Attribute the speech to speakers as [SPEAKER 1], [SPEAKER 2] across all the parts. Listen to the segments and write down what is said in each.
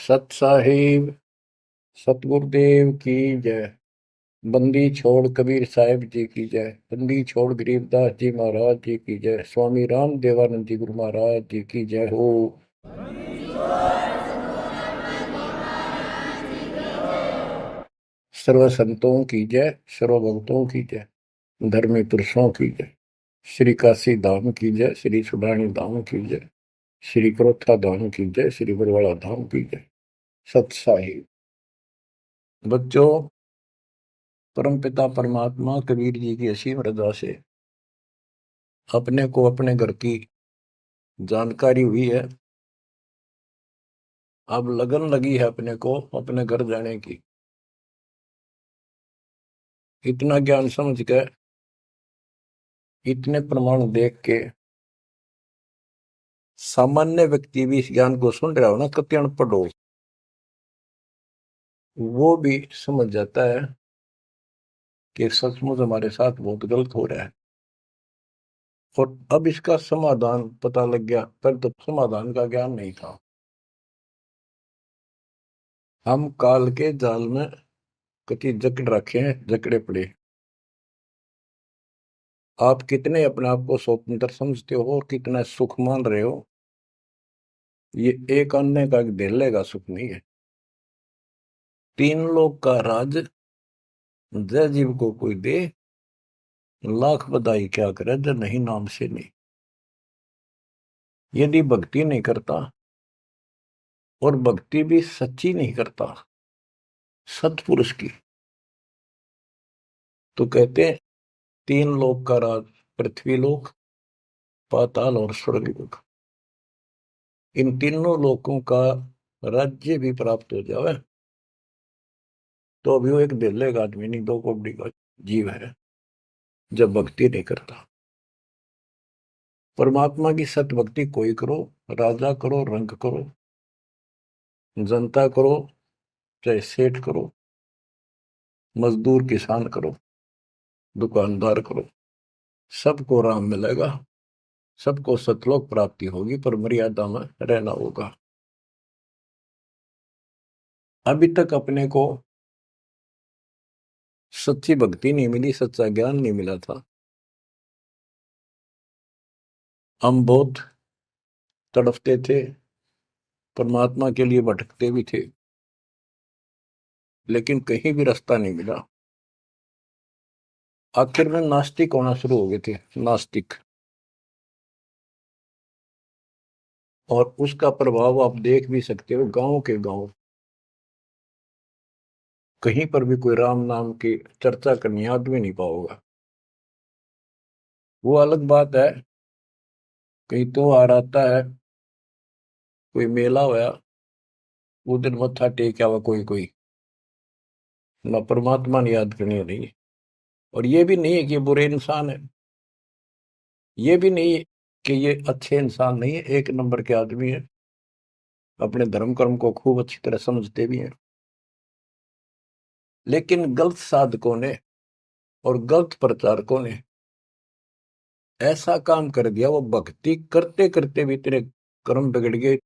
[SPEAKER 1] सत साहिब सतगुरुदेव की जय। बंदी छोड़ कबीर साहिब जी की जय। बंदी छोड़ गरीबदास जी महाराज जी की जय। स्वामी राम देवानंद जी गुरु महाराज जी की जय हो। सर्व संतों की जय, सर्व भक्तों की जय, धर्मी पुरुषों की जय। श्री काशी धाम की जय, श्री सुडानी धाम की जय, श्री क्रोथा धाम की जय, श्री बरवाड़ा धाम की जय। सत साहिब बच्चों, परमपिता परमात्मा कबीर जी की असीम रजा से अपने को अपने घर की जानकारी हुई है। अब लगन लगी है अपने को अपने घर जाने की। इतना ज्ञान समझ के, इतने प्रमाण देख के सामान्य व्यक्ति भी इस ज्ञान को सुन रहा हो ना, कत्याण पढ़ो, वो भी समझ जाता है कि सचमुच हमारे साथ बहुत गलत हो रहा है। और अब इसका समाधान पता लग गया। पर तो समाधान का ज्ञान नहीं था। हम काल के जाल में कति जकड़ रखे हैं, जकड़े पड़े। आप कितने अपने आप को स्वतंत्र समझते हो और कितना सुख मान रहे हो, ये एक अन्य का धेले का सुख नहीं है। तीन लोग का राज जय जीव को कोई दे, लाख बधाई क्या करे जब नहीं नाम से नहीं। यदि भक्ति नहीं करता और भक्ति भी सच्ची नहीं करता सत्पुरुष की, तो कहते हैं तीन लोक का राज, पृथ्वी लोक, पाताल और स्वर्ग लोक, इन तीनों लोकों का राज्य भी प्राप्त हो जाए तो अभी वो एक दिल्ले का आदमी नहीं, दो कोड़ी का जीव है जब भक्ति नहीं करता। परमात्मा की सत भक्ति कोई करो, राजा करो, रंग करो, जनता करो, चाहे सेठ करो, मजदूर किसान करो, दुकानदार करो, सबको राम मिलेगा, सबको सतलोक प्राप्ति होगी, पर मर्यादा में रहना होगा। अभी तक अपने को सच्ची भक्ति नहीं मिली, सच्चा ज्ञान नहीं मिला था। हम बहुत तड़पते थे, परमात्मा के लिए भटकते भी थे, लेकिन कहीं भी रास्ता नहीं मिला। आखिर में नास्तिक होना शुरू हो गए थे, नास्तिक। और उसका प्रभाव आप देख भी सकते हो, गांव के गांव कहीं पर भी कोई राम नाम की चर्चा करनी आदमी नहीं पाओगा। वो अलग बात है, कहीं तो आ रहता है, कोई मेला होया, वो दिन मत्था टेक आवा कोई कोई, ना परमात्मा ने याद करनी नहीं। और ये भी नहीं है कि ये बुरे इंसान है, ये भी नहीं है कि ये अच्छे इंसान नहीं है, एक नंबर के आदमी है, अपने धर्म कर्म को खूब अच्छी तरह समझते भी हैं। लेकिन गलत साधकों ने और गलत प्रचारकों ने ऐसा काम कर दिया, वो भक्ति करते करते भी तेरे कर्म बिगड़ गए।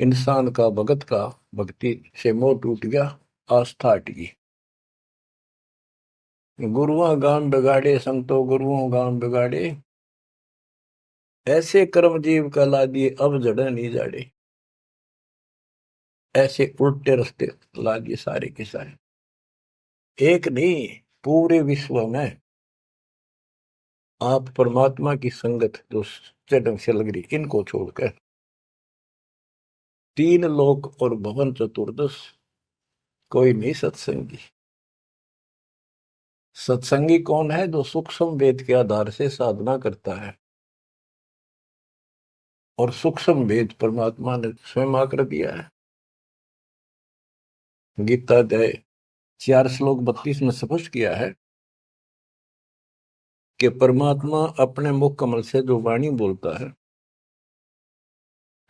[SPEAKER 1] इंसान का, भगत का भक्ति से मोह टूट गया, आस्था हट गई। गुरुओं गांव बिगाड़े, संतों गुरुओं गांव बिगाड़े, ऐसे कर्म जीव कहला दिए अब जड़े नहीं जाड़े। ऐसे उल्टे रास्ते ला दिए सारे के सारे। एक नहीं, पूरे विश्व में आप परमात्मा की संगत जो सच्चे ढंग से लग रही, इनको छोड़कर तीन लोक और भवन चतुर्दश कोई नहीं सत्संगी। सत्संगी कौन है? जो सूक्ष्म वेद के आधार से साधना करता है। और सूक्ष्म वेद परमात्मा ने स्वयं आकर दिया है। गीता अध्याय 4 श्लोक 32 में स्पष्ट किया है कि परमात्मा अपने मुख कमल से जो वाणी बोलता है,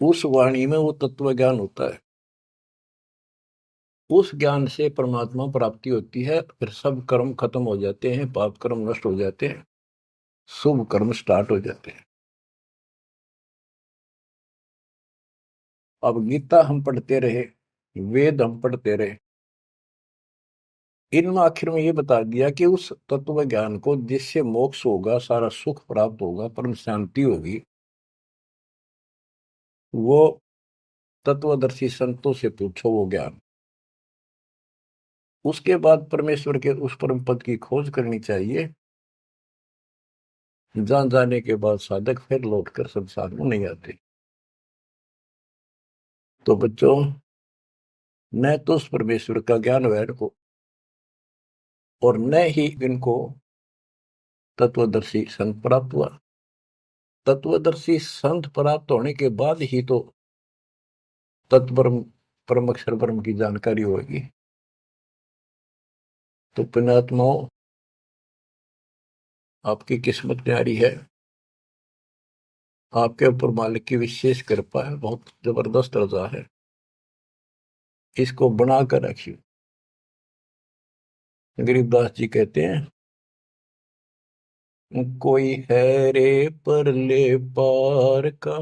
[SPEAKER 1] उस वाणी में वो तत्व ज्ञान होता है। उस ज्ञान से परमात्मा प्राप्ति होती है, फिर सब कर्म खत्म हो जाते हैं, पाप कर्म नष्ट हो जाते हैं, शुभ कर्म स्टार्ट हो जाते हैं। अब गीता हम पढ़ते रहे, वेद हम पढ़ते रहे, इनमें आखिर में ये बता दिया कि उस तत्व ज्ञान को जिससे मोक्ष होगा, सारा सुख प्राप्त होगा, परम शांति होगी, वो तत्वदर्शी संतों से पूछो वो ज्ञान। उसके बाद परमेश्वर के उस परम पद की खोज करनी चाहिए, जहां जाने के बाद साधक फिर लौटकर संसार में नहीं आते। तो बच्चों, न तो उस परमेश्वर का ज्ञान वैर को, और न ही इनको तत्वदर्शी संत प्राप्त हुआ। तत्वदर्शी संत प्राप्त होने के बाद ही तो तत्परम परम अक्षर परम की जानकारी होगी। तो पुण्यात्माओं, आपकी किस्मत न्यारी है, आपके ऊपर मालिक की विशेष कृपा है, बहुत जबरदस्त रजा है, इसको बना कर रखिए। गरीबदास जी कहते हैं, कोई है रे परले पार का,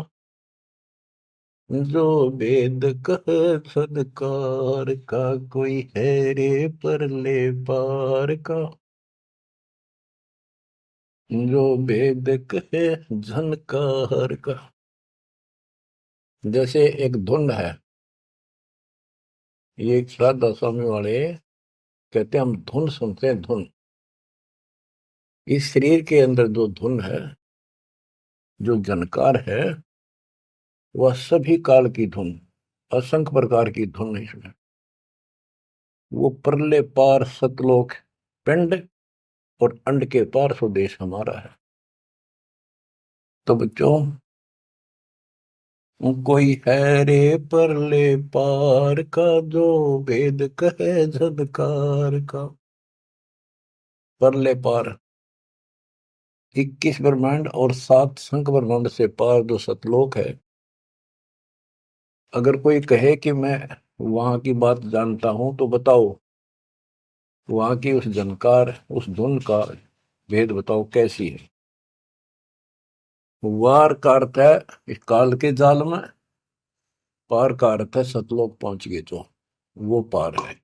[SPEAKER 1] जो वेद कह सदकार का। कोई है रे परले पार का, जो वेद कहे झनकार का। जैसे एक धुन है, ये एक श्राद्धा स्वामी वाले कहते हैं, हम धुन सुनते हैं, धुन। इस शरीर के अंदर जो धुन है, जो जनकार है, वह सभी काल की धुन, असंख्य प्रकार की धुन है इसमें। वो परले पार सतलोक पिंड और अंड के पार स्वदेश हमारा है। तो बच्चों, कोई है रे परले पार का, जो वेद कहे झनकार का। परले पार 21 ब्रह्मांड और 7 संख ब्रह्मांड से पार जो सतलोक है, अगर कोई कहे कि मैं वहां की बात जानता हूं, तो बताओ वहां की उस जनकार, उस धुन का भेद बताओ कैसी है। वार का अर्थ है इस काल के जाल में, पार का अर्थ है सतलोक पहुंच गए जो, वो पार है।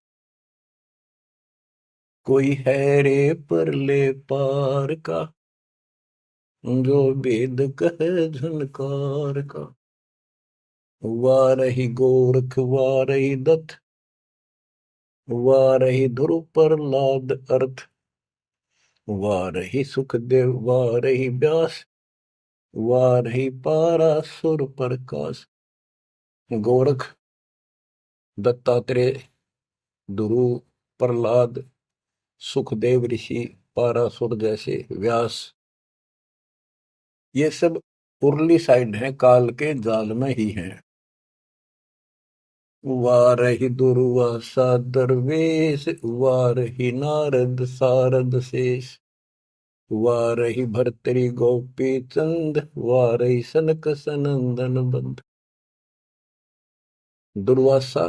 [SPEAKER 1] कोई है रे परले पार का, जो वेद कहे झनकार का। वारही गोरख वारही दत्त, वारही ध्रुव प्रहलाद अर्थ। वारही सुखदेव वारही व्यास, वारही पारासुर प्रकाश। गोरख, दत्तात्रेय, ध्रुव, प्रहलाद, सुखदेव ऋषि, पारासुर जैसे, व्यास, ये सब उर्ली साइड है, काल के जाल में ही है। वारही दुर्वासा दरवेश, वारही नारद सारद शेष। वारही भर्तरी गोपी चंद, वारही सनक सनंदन बंद। दुर्वासा,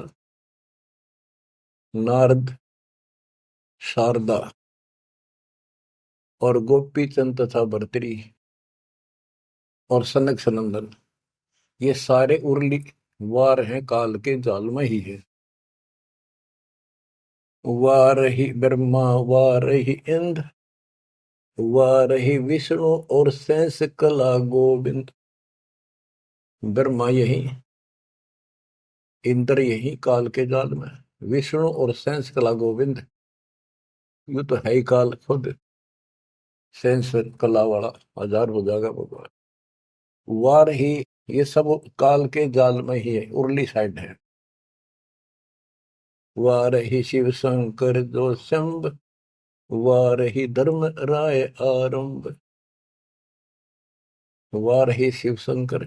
[SPEAKER 1] नारद, शारदा और गोपी चंद तथा भर्तरी और सनक सनंदन, ये सारे उर्ली वार हैं, काल के जाल में ही है। वारही ब्रह्मा वारही इंद्र, वारही विष्णु और शेष कला गोविंद। ब्रह्मा यही, इंद्र यही काल के जाल में, विष्णु और शेष कला गोविंद, यू तो है ही काल खुद, शेष कला वाला हजार हो जाएगा भगवान। वार ही, ये सब काल के जाल में ही है, उर्ली साइड है। वार ही शिव शंकर जो शंभ, वार ही धर्म राय आरंभ। वार ही शिव शंकर,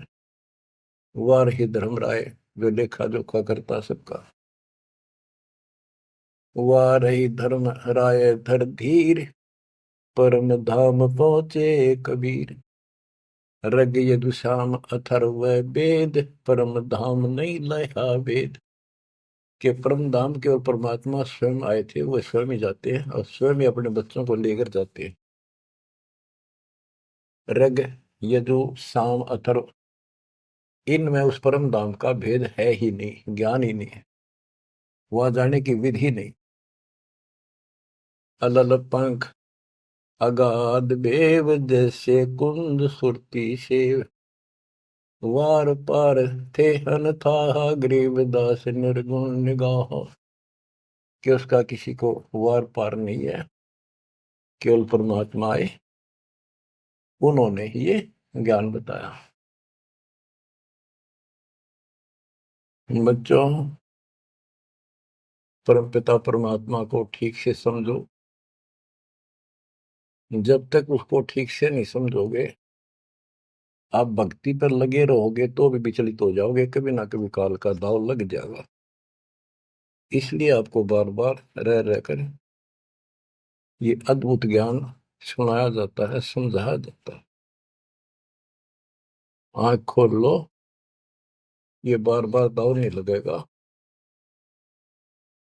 [SPEAKER 1] वार ही धर्म राय, जो लेखा जोखा करता सबका। वार ही धर्म राय धर धीर, परम धाम पहुंचे कबीर। रग यदुश्याम अथर्व वेद, परम धाम नहीं लया वेद। के परम धाम के और परमात्मा स्वयं आए थे, वो स्वयं ही जाते हैं और स्वयं ही अपने बच्चों को लेकर जाते हैं। रग, यजु, साम, अथर्व, इनमें उस परम धाम का भेद है ही नहीं, ज्ञान ही नहीं है, वहां जाने की विधि नहीं। अलल पंख अगाध बेव, जैसे कुंद सुरती सेव, वार पार थे हन था, गरीबदास निर्गुण निगाह। कि उसका किसी को वार पार नहीं है, केवल परमात्मा आए, उन्होंने ही ये ज्ञान बताया। बच्चों, परमपिता परमात्मा को ठीक से समझो। जब तक उसको ठीक से नहीं समझोगे, आप भक्ति पर लगे रहोगे तो भी विचलित हो जाओगे, कभी ना कभी काल का दाव लग जाएगा। इसलिए आपको बार बार रह रहकर ये अद्भुत ज्ञान सुनाया जाता है, समझाया जाता है। आंख खोल लो, ये बार बार दाव नहीं लगेगा।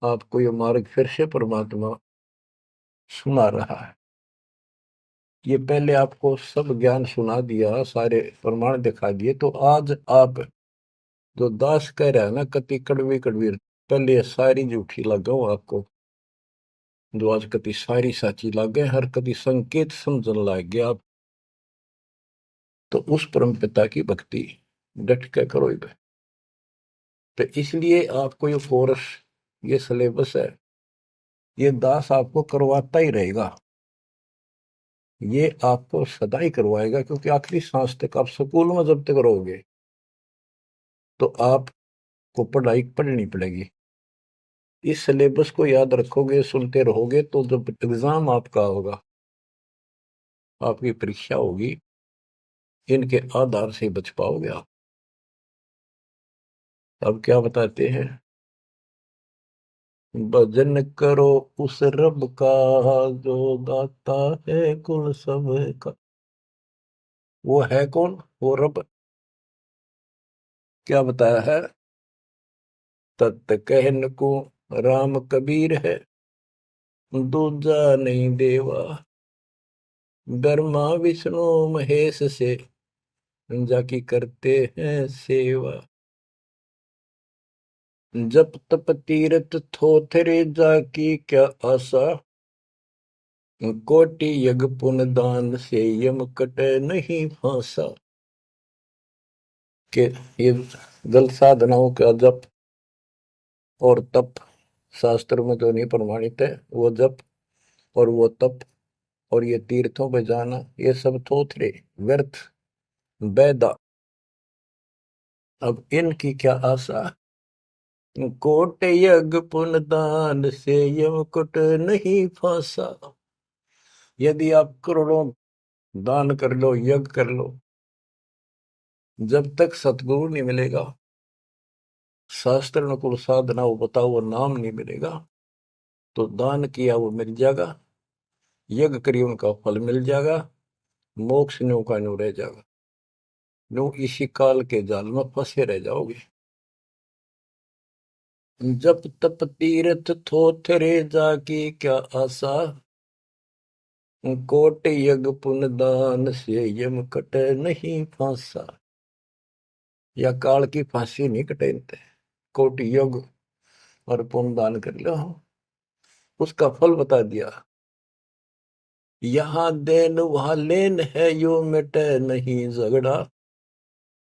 [SPEAKER 1] आपको ये मार्ग फिर से परमात्मा सुना रहा है। ये पहले आपको सब ज्ञान सुना दिया, सारे प्रमाण दिखा दिए, तो आज आप जो दास कह रहा है ना, कति कड़वी कड़वी, पहले ये सारी झूठी लगा आपको, जो आज कति सारी साची लागे, हर कति संकेत समझन लग गया आप। तो उस परम पिता की भक्ति डट के करो। तो इसलिए आपको ये कोर्स, ये सिलेबस है, ये दास आपको करवाता ही रहेगा, ये आपको सदा ही करवाएगा, क्योंकि आखिरी सांस तक आप स्कूल में जब तक रहोगे तो आपको पढ़ाई पढ़नी पड़ेगी। इस सिलेबस को याद रखोगे, सुनते रहोगे, तो जब एग्जाम आपका होगा, आपकी परीक्षा होगी, इनके आधार से बच पाओगे आप। अब क्या बताते हैं? भजन करो उस रब का, जो दाता है कुल सब का। वो है कौन? वो रब। क्या बताया है? तत् कहन को राम कबीर है, दूजा नहीं देवा, ब्रह्मा विष्णु महेश से, जाकी करते हैं सेवा। जप तप तीरथ थोथरे, जाकी क्या आशा, कोटि यज्ञ पुण्य दान से, यम कटे नहीं फांसा। के ये गलत साधनाओं का जप और तप शास्त्र में तो नहीं प्रमाणित है। वो जप और वो तप और ये तीर्थों पे जाना, ये सब थोथरे, व्यर्थ, बैदा। अब इनकी क्या आशा? कोट यज्ञ पुण्य दान से, यम कुट नहीं फांसा। यदि आप करोड़ों दान कर लो, यज्ञ कर लो, जब तक सतगुरु नहीं मिलेगा, शास्त्र अनुकूल साधना वो बताओ, वो नाम नहीं मिलेगा, तो दान किया वो मिल जाएगा, यज्ञ करिए उनका फल मिल जाएगा, मोक्ष न्यू का न्यू रह जाएगा। न्यू इसी काल के जाल में फंसे रह जाओगे। जप तप तीर्थ थोथरे, जाकी क्या आशा, कोट यज्ञ पुण्य दान से, यम कटे नहीं फांसा। या काल की फांसी नहीं कटेते, कोट यज्ञ और पुण्य दान कर लो, उसका फल बता दिया। यहाँ देन वहां लेन है, यो मिटे नहीं झगड़ा,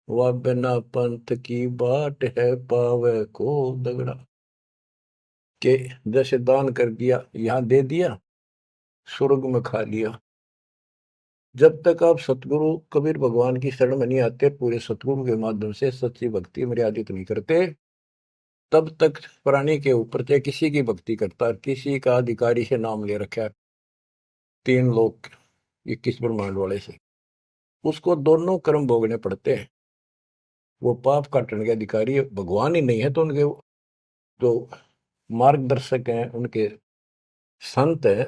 [SPEAKER 1] वह बिना पंथ की बाट है, पावे को दगड़ा। के जैसे दान कर दिया, यहाँ दे दिया, स्वर्ग में खा लिया। जब तक आप सतगुरु कबीर भगवान की शरण में नहीं आते, पूरे सतगुरु के माध्यम से सच्ची भक्ति मर्यादित नहीं करते, तब तक प्राणी के ऊपर चाहे किसी की भक्ति करता, किसी का अधिकारी से नाम ले रखा है, 3 लोग 21 ब्रह्मांड वाले से, उसको दोनों कर्म भोगने पड़ते हैं। वो पाप काटने के अधिकारी भगवान ही नहीं है, तो उनके जो मार्गदर्शक हैं, उनके संत हैं,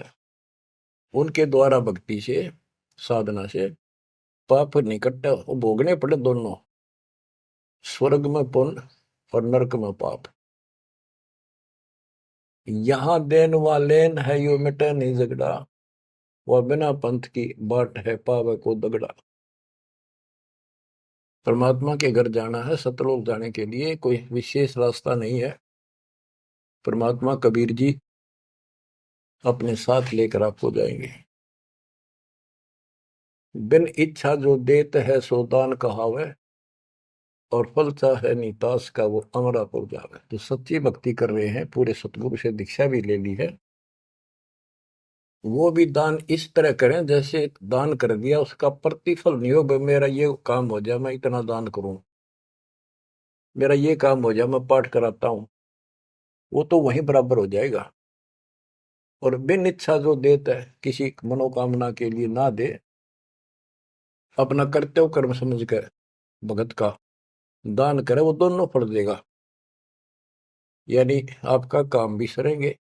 [SPEAKER 1] उनके द्वारा भक्ति से, साधना से पाप नहीं कटता, वो भोगने पड़े दोनों, स्वर्ग में पुण्य और नरक में पाप। यहाँ देन वालेन है, यो मिटे नहीं झगड़ा, वह बिना पंथ की बाट है, पावे को दगड़ा। परमात्मा के घर जाना है, सतलोक जाने के लिए कोई विशेष रास्ता नहीं है। परमात्मा कबीर जी अपने साथ लेकर आपको जाएंगे। बिन इच्छा जो देत है सो दान कहावे, और फल चाहे नितास का वो अमरा हो जावे। तो सच्ची भक्ति कर रहे हैं, पूरे सतगुरु से दीक्षा भी ले ली है, वो भी दान इस तरह करें जैसे दान कर दिया उसका प्रतिफल नहीं हो। भाई मेरा ये काम हो जाए मैं इतना दान करूं, मेरा ये काम हो जाए मैं पाठ कराता हूं, वो तो वहीं बराबर हो जाएगा। और बिन इच्छा जो देता है, किसी मनोकामना के लिए ना दे, अपना कर्तव्य कर्म समझ कर भगत का दान करे, वो दोनों फल देगा। यानी आपका काम भी सरेंगे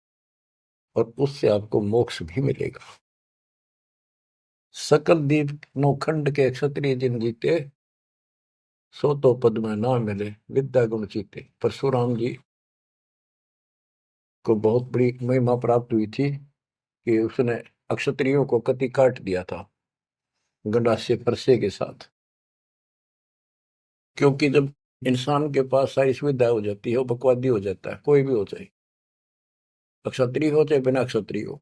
[SPEAKER 1] और उससे आपको मोक्ष भी मिलेगा। सकल दीप नौखंड के क्षत्रिय जिन जीते, सो तो पद में ना मिले विद्या गुण जीते। परशुराम जी को बहुत बड़ी महिमा प्राप्त हुई थी कि उसने अक्षत्रियों को कति काट दिया था गंडासे परसे के साथ। क्योंकि जब इंसान के पास सारी सुविधा हो जाती है, वो बकवादी हो जाता है, कोई भी हो चाहे, क्षत्रिय हो चाहे बिना क्षत्रिय हो।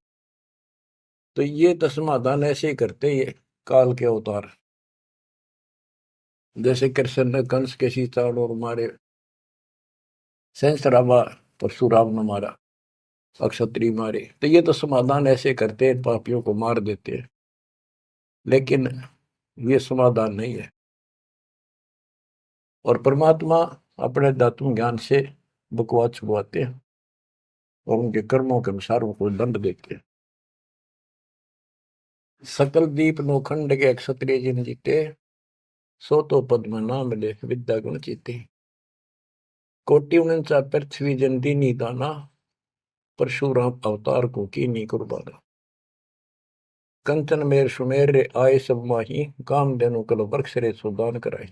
[SPEAKER 1] तो ये तो समाधान ऐसे ही करते ये काल के अवतार। जैसे कृष्ण ने कंस के सीताड़ और मारे, सहस्रावा परशुराम ने मारा, अक्षत्रिय मारे। तो ये तो समाधान ऐसे करते हैं, पापियों को मार देते हैं। लेकिन ये समाधान नहीं है। और परमात्मा अपने दातुन ज्ञान से बकवाद छुपवाते हैं और उनके कर्मों के अनुसार उनको दंड देते हैं। सकल दीप नौखंड के क्षत्रिय जिन जीते, सो तो पद में ना मिले विद्या गुण जीते। कोटि उनचा पृथ्वी जन दीनी दाना, परशुराम अवतार को की नी कुर्बाना। कंचन मेर सुमेर रे आए सब माही, काम देनु कल वृक्ष रे सुदान कराए।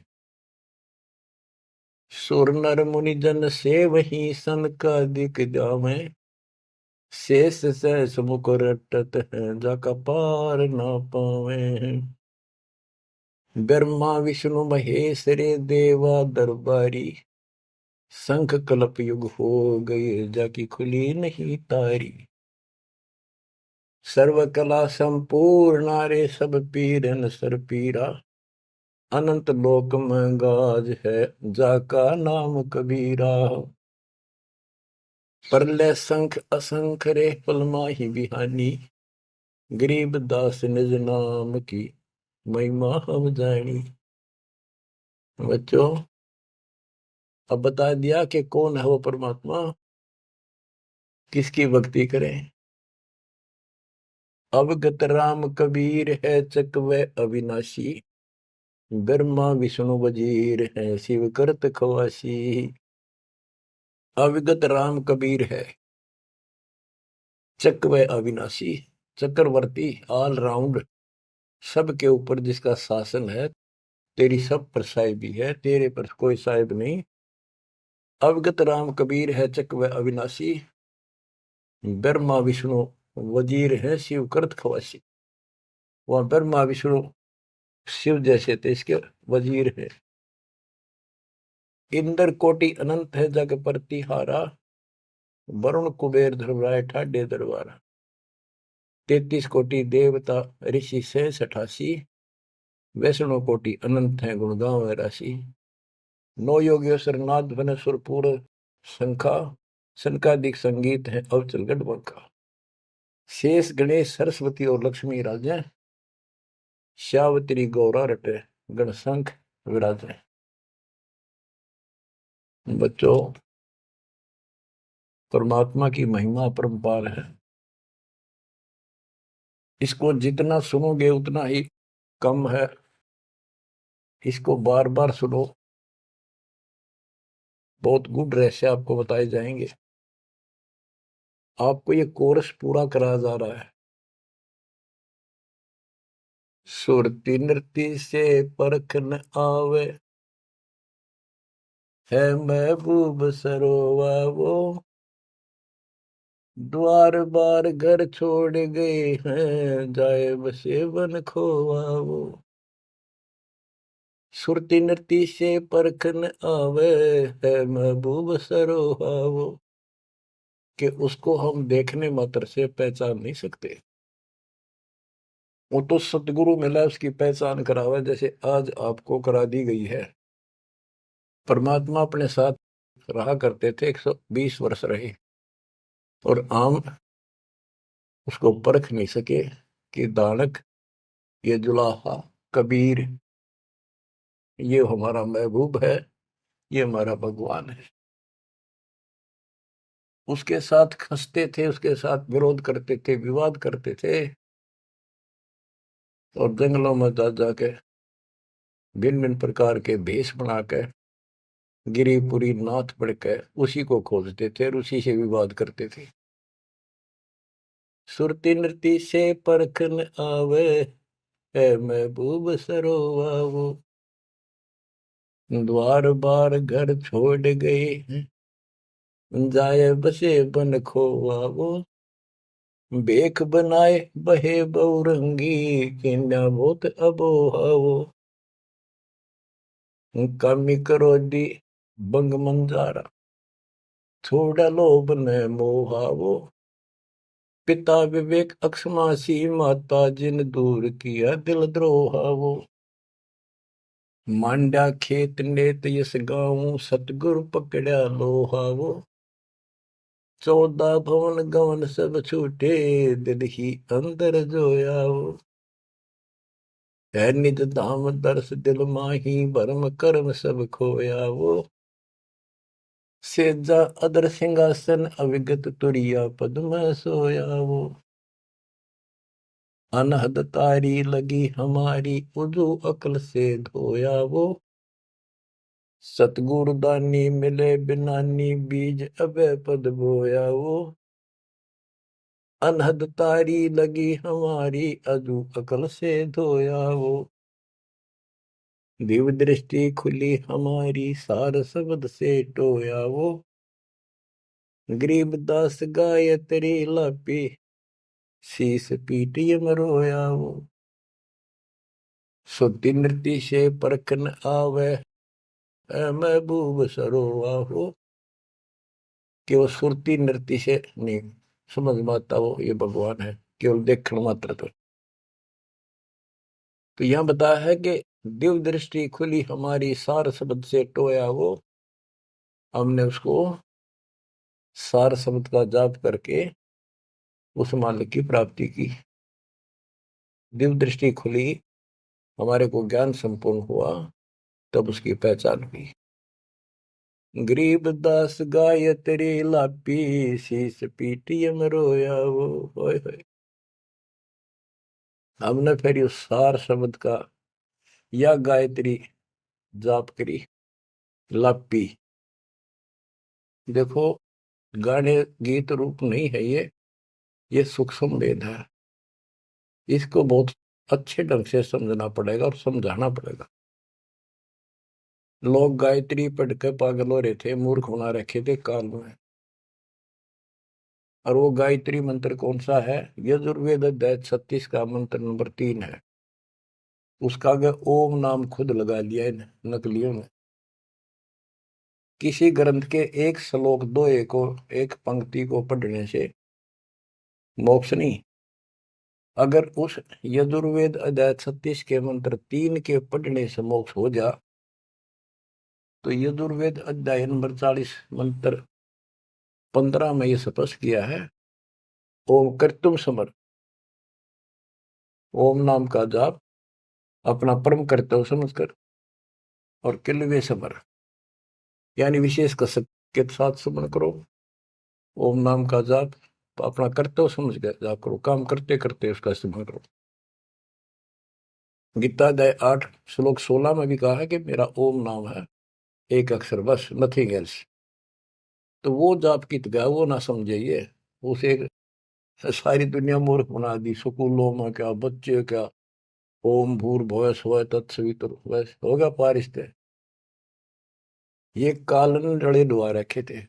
[SPEAKER 1] सुर नर मुनि जन से वही सन का दिख जावे, शेष सहस मुख रटत है जाका पार ना पावे। ब्रह्मा विष्णु महेश रे देवा दरबारी, शंख कल्प युग हो गए जाकी खुली नहीं तारी। सर्व कला संपूर्ण रे सब पीरन सर पीरा, अनंत लोक में गाज है जाका नाम कबीरा। परले संख असंख रे पल माही बिहानी, गरीब दास निज नाम की महिमा हम जानी। बच्चों, अब बता दिया कि कौन है वो परमात्मा, किसकी भक्ति करें। अवगत राम कबीर है चकवे अविनाशी, ब्रह्मा विष्णु वजीर है शिव करत खवासी। अविगत राम कबीर है, चकवे अविनाशी, चक्रवर्ती ऑल राउंड, सबके ऊपर जिसका शासन है, तेरी सब पर साहिबी है, तेरे पर कोई साहिब नहीं। अवगत राम कबीर है चकवे अविनाशी, ब्रह्मा विष्णु वजीर है शिव करत खवासी। वह ब्रह्मा विष्णु शिव जैसे थे, इसके वजीर है। इंद्र कोटि अनंत है जग प्रतिहारा, वरुण कुबेर धर्मराय ठाडे दरबारा। 33 कोटि देवता ऋषि से 88, वैष्णव कोटि अनंत है गुण गाँव राशि। नौ योगेश्वर नाथ भन सुरपुर शंखा, शंकादिक संगीत है अवचल गढ़। शेष गणेश सरस्वती और लक्ष्मी राजे, श्यावत्री गौरा रटे गणशंख विराजे। बच्चों, परमात्मा की महिमा परम्पार है, इसको जितना सुनोगे उतना ही कम है। इसको बार बार सुनो, बहुत गुड रहस्य आपको बताए जाएंगे। आपको ये कोर्स पूरा कराया जा रहा है। सुरती नृत्य से परख न आवे, है महबूब सरोवा वो, द्वार बार घर छोड़ गए हैं, जाए बसे बन खोवा वो। सुरती नृत्य से परखन आवे है महबूब सरोहावो, कि उसको हम देखने मात्र से पहचान नहीं सकते। वो तो सतगुरु मिला उसकी पहचान करावे, जैसे आज आपको करा दी गई है। परमात्मा अपने साथ रहा करते थे, 120 वर्ष रहे, और आम उसको परख नहीं सके कि दानक, ये जुलाहा, कबीर, ये हमारा महबूब है, ये हमारा भगवान है। उसके साथ खसते थे, उसके साथ विरोध करते थे, विवाद करते थे, और जंगलों में जा जाके भिन्न भिन्न प्रकार के भेष बनाकर गिरिपुरी नाथ पढ़कर उसी को खोजते थे और उसी से विवाद करते थे। सुरती नृत्य से परखन आवे है महबूब सरोवावो, द्वार बार घर छोड़ गए जाए बसे बन खोवावो, बेख बनाए बहे बहुरंगी किन्या बहुत अबोहावो, कामी करो दी बंग मंजारा थोड़ा लोभ न मोहावो, पिता विवेक अक्षमासी माता जिन दूर किया दिल द्रोहावो, मांडा खेत नेत यस गाऊं सतगुरु पकड़ा लोहावो, 14 भवन गवन सब छूटे दिल ही अंदर जोयावो, है निज धाम दर्श दिल माही भरम कर्म सब खोयावो, सेजा अदर सिंहासन अविगत तुरिया पद में सोयावो, अनहद तारी लगी हमारी उजू अकल से धोयावो, सतगुरु दानी मिले बिनानी बीज अबे पद बोयावो, अनहद तारी लगी हमारी अजू अकल से धोयावो, दिव्य दृष्टि खुली हमारी सार शब्द से टोयावो, गरीब दास गायत्री लापी शीस पीटिय मरोयावो, सुरती नृत्य से परखन आवे महबूब सरोवाहो, कि वो सुरती नृत्य से नहीं समझ में आता वो ये भगवान है, केवल देखण मात्र। तो यहां बताया है कि दिव्य दृष्टि खुली हमारी सार शब्द से टोया वो, हमने उसको सार शब्द का जाप करके उस मालिक की प्राप्ति की। दिव्य दृष्टि खुली, हमारे को ज्ञान संपूर्ण हुआ, तब उसकी पहचान हुई। गरीब दास गायत्री लापी शीस पीटियम रोया वो, होय होय। हमने फिर उस सार शब्द का या गायत्री जाप करी, लापी। देखो, गाने गीत रूप नहीं है ये सूक्ष्म वेद है। इसको बहुत अच्छे ढंग से समझना पड़ेगा और समझाना पड़ेगा। लोग गायत्री पढ़ के पागल हो रहे थे, मूर्ख बना रखे थे काल में। और वो गायत्री मंत्र कौन सा है? यजुर्वेद अध्याय 36 का मंत्र नंबर 3 है। उसका आगे ओम नाम खुद लगा लिया इन नकलियों ने। किसी ग्रंथ के एक श्लोक दो एक पंक्ति को पढ़ने से मोक्ष नहीं। अगर उस यजुर्वेद अध्याय 36 के मंत्र 3 के पढ़ने से मोक्ष हो जा, तो यजुर्वेद अध्याय नंबर 40 मंत्र 15 में यह स्पष्ट किया है, ओम कर्तुम समर, ओम नाम का जाप अपना परम कर्तव्य समझकर और किलवे समर यानी विशेष कसक के साथ सुमन करो। ओम नाम का जाप तो अपना कर्तव्य समझ कर जाप करो, काम करते करते उसका सुमन करो। गीता अध्याय 8 श्लोक 16 में भी कहा है कि मेरा ओम नाम है, एक अक्षर बस, नथिंग एल्स। तो वो जाप की गया वो ना समझिए, उसे सारी दुनिया मूर्ख बना दी। स्कूलों में क्या, बच्चे क्या, ओम भूर्भुवः स्वः तत्सवितुर्वरेण्यं होगा पारिस्ते, ये कालन रड़े डुआ रखे थे।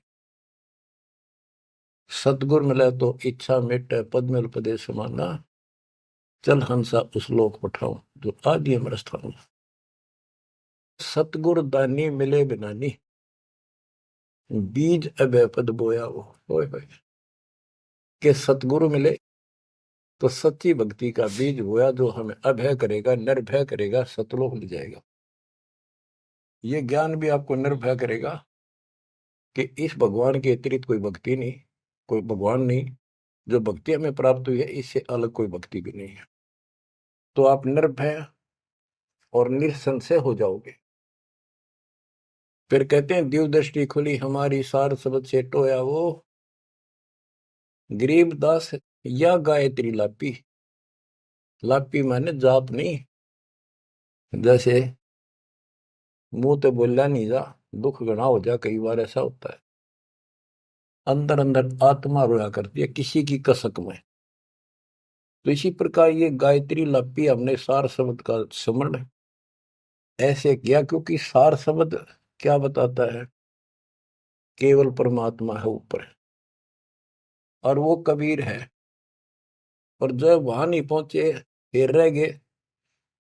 [SPEAKER 1] सतगुर मिला तो इच्छा मिटे पद्मल पदे समाना, चल हंसा उस लोक पठाऊं जो आदि अमर स्थान। सतगुर दानी मिले बिनानी, बीज अभय पद बोया वो। होए होए, के सतगुरु मिले तो सच्ची भक्ति का बीज बोया, जो हमें अभय करेगा, निर्भय करेगा, सतलोक ले जाएगा। ये ज्ञान भी आपको निर्भय करेगा कि इस भगवान के अतिरिक्त कोई भक्ति नहीं, कोई भगवान नहीं। जो भक्ति हमें प्राप्त हुई है, इससे अलग कोई भक्ति भी नहीं है। तो आप निर्भय और निसंशय हो जाओगे। फिर कहते हैं दिव्य दृष्टि खुली हमारी, सार शब्द से टोया वो, गरीबदास या गायत्री लापी। लापी माने जाप नहीं, जैसे मुंह तो बोला नहीं जा, दुख गणा हो जा, कई बार ऐसा होता है। अंदर अंदर आत्मा रोया करती है किसी की कसक में। तो इसी प्रकार ये गायत्री लापी हमने सार शब्द का स्मरण ऐसे किया, क्योंकि सार शब्द क्या बताता है? केवल परमात्मा है ऊपर, और वो कबीर है। और जब वहां नहीं पहुंचे, फिर रह गए,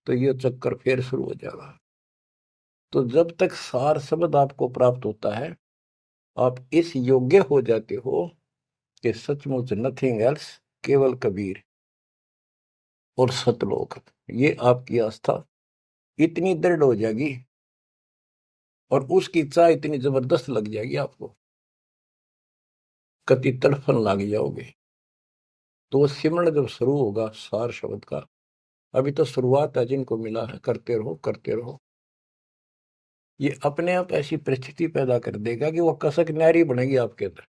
[SPEAKER 1] तो ये चक्कर फिर शुरू हो जाएगा। तो जब तक सार शब्द आपको प्राप्त होता है, आप इस योग्य हो जाते हो कि सचमुच नथिंग एल्स, केवल कबीर और सतलोक। ये आपकी आस्था इतनी दृढ़ हो जाएगी और उसकी चाह इतनी जबरदस्त लग जाएगी आपको, कति तड़फन लग जाओगे। तो वो सिमरण जब शुरू होगा सार शब्द का, अभी तो शुरुआत है, जिनको मिला है करते रहो करते रहो। ये अपने आप ऐसी परिस्थिति पैदा कर देगा कि वो कसक न्यारी बनेगी आपके अंदर।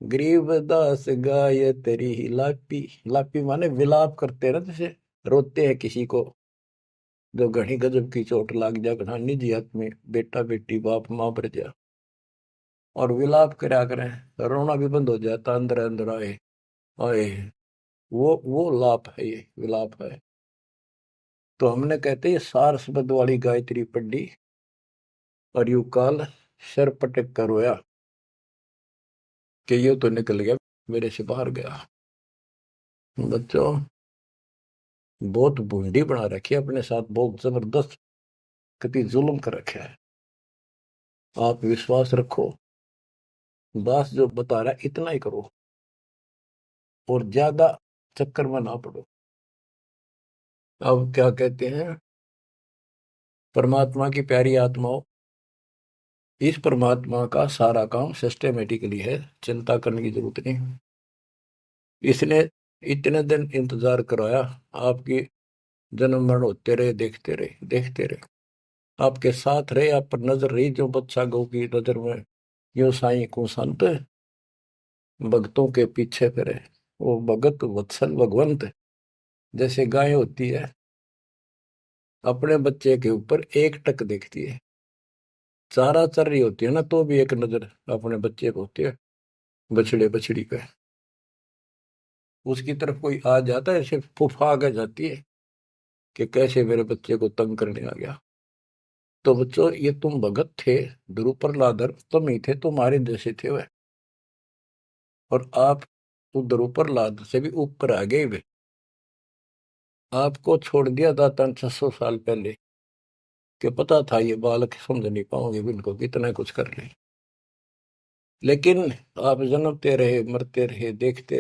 [SPEAKER 1] गरीबदास गाय तेरी ही लापी। लापी माने विलाप करते ना, जैसे रोते हैं किसी को जो घनी गजब की चोट लाग जा, घना निजी हाथ में, बेटा बेटी बाप माँ पर जा, और विलाप करा करें, रोना भी बंद हो जाता, अंदर अंदर आए आए। वो लाप है, ये विलाप है। तो हमने कहते ये सार शब्द वाली गायत्री पढ़ी और यू काल सर पटक कर रोया कि ये तो निकल गया, मेरे से बाहर गया। बच्चों, बहुत बूंदी बना रखी है अपने साथ, बहुत जबरदस्त कति जुल्म कर रखा है। आप विश्वास रखो, दास जो बता रहा है इतना ही करो, और ज्यादा चक्कर में ना पड़ो। अब क्या कहते हैं, परमात्मा की प्यारी आत्माओं, इस परमात्मा का सारा काम सिस्टमेटिकली है, चिंता करने की जरूरत नहीं। इसने इतने दिन इंतजार कराया, आपकी जन्म मरण होते रहे, देखते रहे देखते रहे, आपके साथ रहे, आप पर नजर रही, जो बच्चा गौ की नजर में यो साई को संत भक्तों के पीछे फिरे। वो भगत वत्सल भगवंत, जैसे गाय होती है अपने बच्चे के ऊपर एक टक देखती है, चारा चर रही होती है ना, तो भी एक नजर अपने बच्चे को होती है, बछड़े बछड़ी पे। उसकी तरफ कोई आ जाता है, ऐसे फुफा आ जाती है कि कैसे मेरे बच्चे को तंग करने आ गया। तो बच्चों, ये तुम भगत थे, ध्रुव प्रहलादर तुम ही थे, तुम्हारे जैसे थे वह, और आप तो ध्रुव प्रहलाद से भी ऊपर आ गए वे। आपको छोड़ दिया था 600 साल पहले, कि पता था ये बालक समझ नहीं पाओगे, इनको कितना कुछ कर ले। लेकिन आप जन्मते रहे, मरते रहे, देखते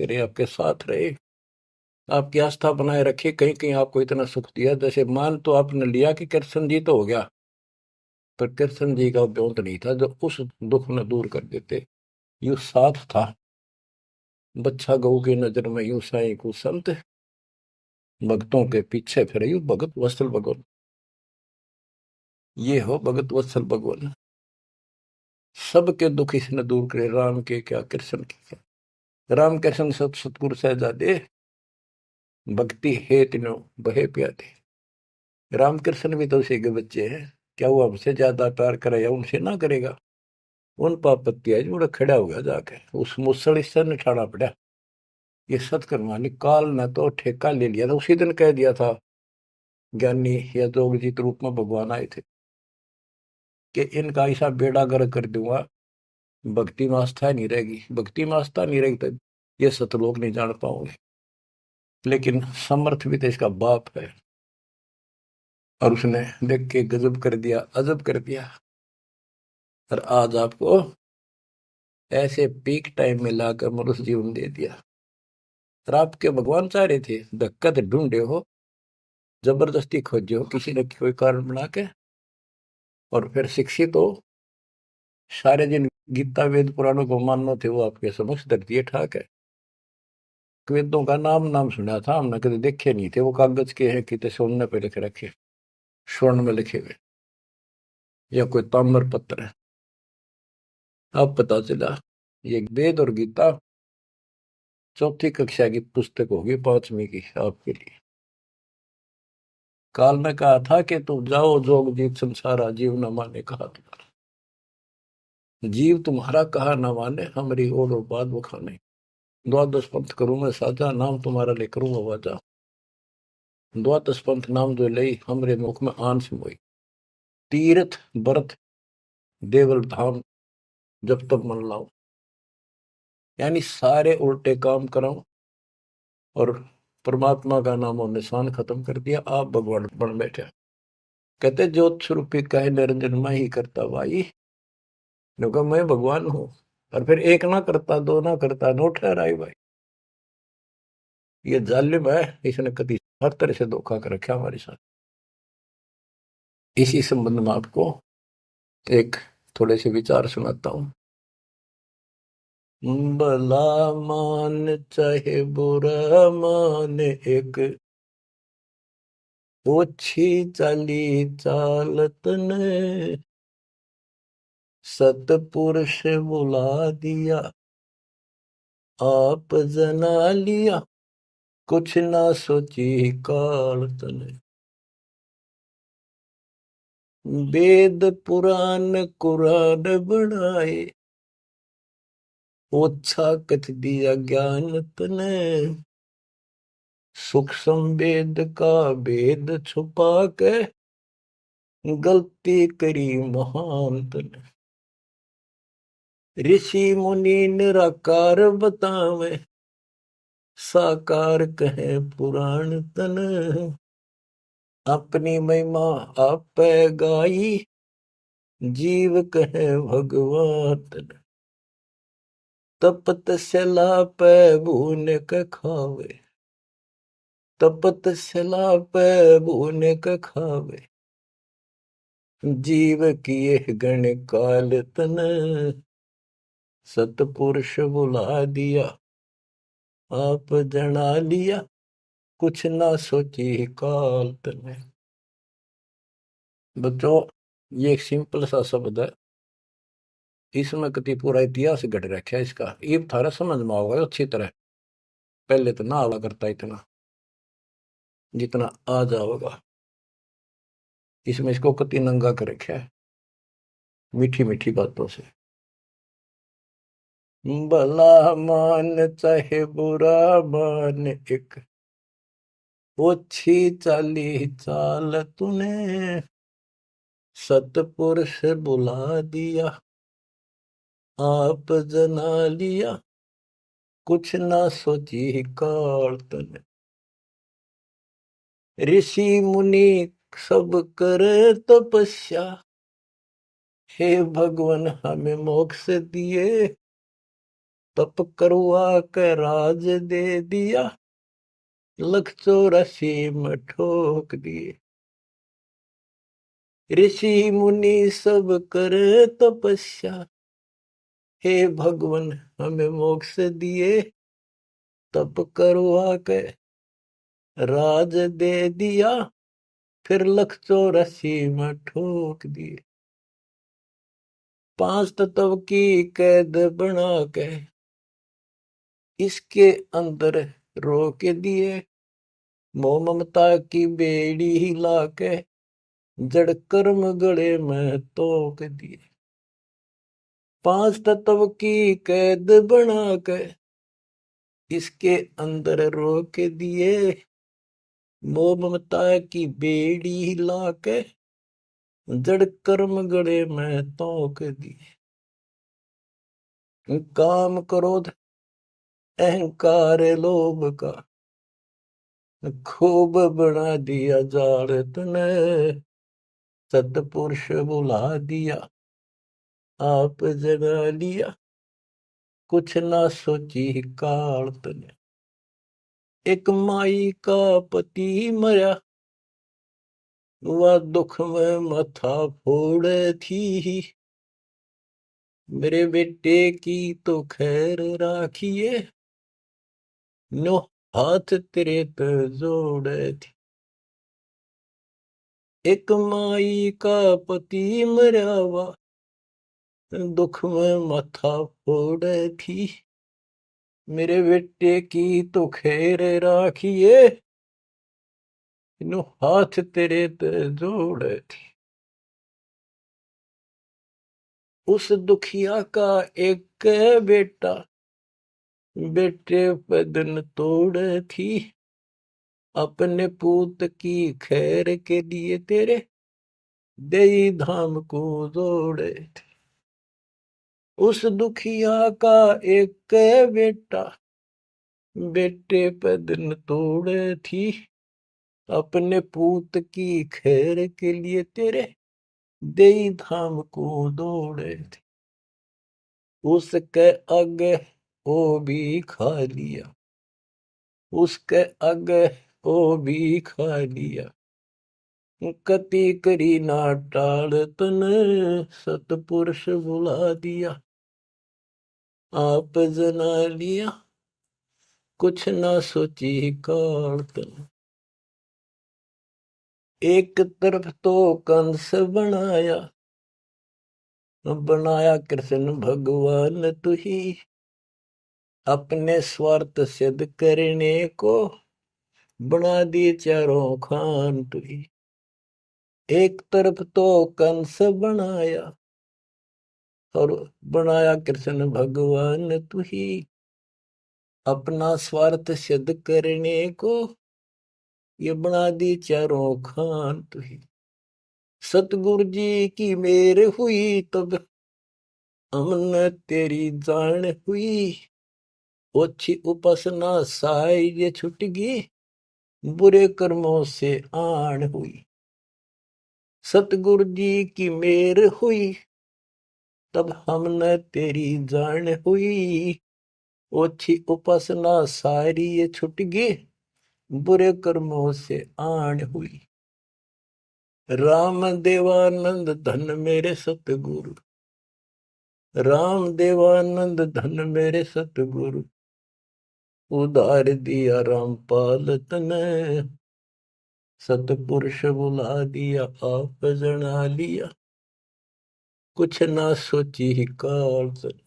[SPEAKER 1] रहे, आपके साथ रहे, आपकी आस्था बनाए रखी, कहीं कहीं आपको इतना सुख दिया। जैसे मान तो आपने लिया कि कृष्ण जी तो हो गया, पर कृष्ण जी का व्योंत नहीं था जो उस दुख में दूर कर देते। यू साथ था, बच्चा गऊ की नजर में यू साई को संत भक्तों के पीछे फिरे, यू भगत वत्सल भगवान। ये हो भगत वत्सल भगवान, सबके दुख इसने दूर करे, राम के क्या कृष्ण के क्या। राम कृष्ण सत सतगुरु सहजादे, भक्ति है तीनों बहे प्यादे। रामकृष्ण भी तो उसी के बच्चे हैं, क्या वो हमसे ज्यादा प्यार करेगा उनसे ना करेगा? उन पापत्ती है जो खड़ा हुआ जाके उस मुसल से निठाना पड़ा। ये सतकर्मानी काल ने तो ठेका ले लिया था, उसी दिन कह दिया था ज्ञानी या जोगजीत रूप में भगवान आए थे कि इनका ऐसा बेड़ा गर्क कर दूंगा, भक्ति में आस्था नहीं रहेगी, भक्ति में आस्था नहीं रहेगी तो ये सतलोक नहीं जान पाओगे। लेकिन समर्थ भी तो इसका बाप है, और उसने देख के गजब कर दिया, अजब कर दिया। और आज आपको ऐसे पीक टाइम में लाकर मनुष्य जीवन दे दिया। और आपके भगवान चाह रहे थे धक्का तो ढूंढे हो, जबरदस्ती खोजे हो किसी न कोई कारण बना के, और फिर शिक्षित हो, सारे दिन गीता वेद पुराणों को मानना थे वो आपके समक्ष धर दिए ठाक है। वेदों का नाम नाम सुना था हमने, कभी देखे नहीं थे। वो कागज के हैं कि सोने पे लिख रखे, स्वर्ण में लिखे हुए, या कोई ताम्र पत्र है। अब पता चला ये वेद और गीता चौथी कक्षा की पुस्तक होगी, 5वीं की आपके लिए। काल ने कहा था कि तुम जाओ जोग जीत संसारा, जीव न माने कहा तुम्हारा। जीव तुम्हारा कहा न माने, हमारी ओर बात बखाने। द्वादश पंथ करूं मैं साजा, नाम तुम्हारा ले करूं आवाजा। द्वादश पंथ नाम जो लई, हमरे मुख में आन से मोई। तीर्थ व्रत देवल धाम, जब तक मन लाओ। यानी सारे उल्टे काम कराऊं और परमात्मा का नाम और निशान खत्म कर दिया, आप भगवान बन बैठे। कहते ज्योत स्वरूपी कहे निरंजन मैं ही करता भाई, क्योंकि मैं भगवान हूं। और फिर एक ना करता, दो ना करता, नो ठहराई भाई। ये जालिम है, इसने कभी हर तरह से धोखा कर रखा हमारे साथ। इसी संबंध में आपको एक थोड़े से विचार सुनाता हूं। भला मान चाहे बुरा मान, एक ओछी चाली चालत ने सतपुरुष बुला दिया, आप जना लिया, कुछ ना सोची काल तने। वेद पुराण कुरान बनाए, ओछा कथ दिया ज्ञान तने। सूक्ष्म वेद का भेद छुपा के, गलती करी महान तने। ऋषि मुनि निराकार बतावे, साकार कहे पुराण तन। अपनी महिमा आप गाई, जीव कहे भगवान तन। तपत सला पे भून के खावे, तपत सला पे भून के खावे। जीव किए गण काल तन, सतपुरुष बुला दिया, आप जना लिया, कुछ ना सोची काल तने। बच्चों, ये एक सिंपल सा शब्द है, इसमें कति पूरा इतिहास घट रखा है इसका। ये थारा समझ में आओगे अच्छी तरह। पहले तो ना आवा करता इतना जितना आ जाओगा। इसमें इसको कति नंगा कर रखा है मीठी मीठी बातों से। भला मान चाहे बुरा मान, एक ओछी चाली चाल तूने। सतपुरुष बुला दिया, आप जना लिया, कुछ ना सोची काल तने। ऋषि मुनि सब करे तपस्या, हे भगवान हमें मोक्ष दिए। तप करवा के राज दे दिया, 184 में ठोक दिए। ऋषि मुनि सब करे तपस्या, हे भगवान हमें मोक्ष दिए। तप करवा के राज दे दिया, फिर 184 में ठोक दिए। 5 तत्व की कैद बना के इसके अंदर रोक दिए। मोह ममता की बेड़ी हिला के जड़ कर्म गले में तोक दिए। 5 तत्व की कैद बना के इसके अंदर रोक दिए। मोह ममता की बेड़ी हिला के जड़ कर्म गले में तोक दिए। काम क्रोध अहंकार लोभ का खूब बना दिया जाल तने, सतपुरुष बुला दिया, आप जगा लिया, कुछ ना सोची काल तने। एक माई का पति मरा, वह दुख में माथा फोड़े थी, मेरे बेटे की तो खैर राखिए, नो हाथ तेरे पे जोड़े थी। एक माई का पति मरा, वह दुख में माथा फोड़े थी, मेरे बेटे की तो खैर राखिए, नो हाथ तेरे पे जोड़े थी। उस दुखिया का एक बेटा, बेटे पे दिन तोड़े थी, अपने पूत की खैर के लिए तेरे देई धाम को जोड़े थे। उस दुखिया का एक बेटा, बेटे पे दिन तोड़े थी, अपने पूत की खैर के लिए तेरे देई धाम को दौड़े थे। उसके आगे वो भी खा लिया, उसके आगे वो भी खा लिया, कति करी ना टाल तन, सतपुरुष बुला दिया, आप जना लिया, कुछ ना सोची काल तन। एक तरफ तो कंस बनाया, बनाया कृष्ण भगवान तुही, अपने स्वार्थ सिद्ध करने को बना दी चारों खान तुही। एक तरफ तो कंस बनाया, और बनाया कृष्ण भगवान तुही, अपना स्वार्थ सिद्ध करने को ये बना दी चारों खान तुही। सतगुरु जी की मेर हुई तब हमने तेरी जान हुई, ओछी उपासना साई ये छुटगी, बुरे कर्मों से आन हुई। सतगुरु जी की मेर हुई तब हमने तेरी जान हुई, ओछी उपासना सारी ये छुटगी, बुरे कर्मों से आन हुई। राम देवानंद धन मेरे सतगुरु, राम देवानंद धन मेरे सतगुरु, उधार दिया रामपाल तने, सतपुरुष बुला दिया आप जना लिया, कुछ ना सोची ही काल तने।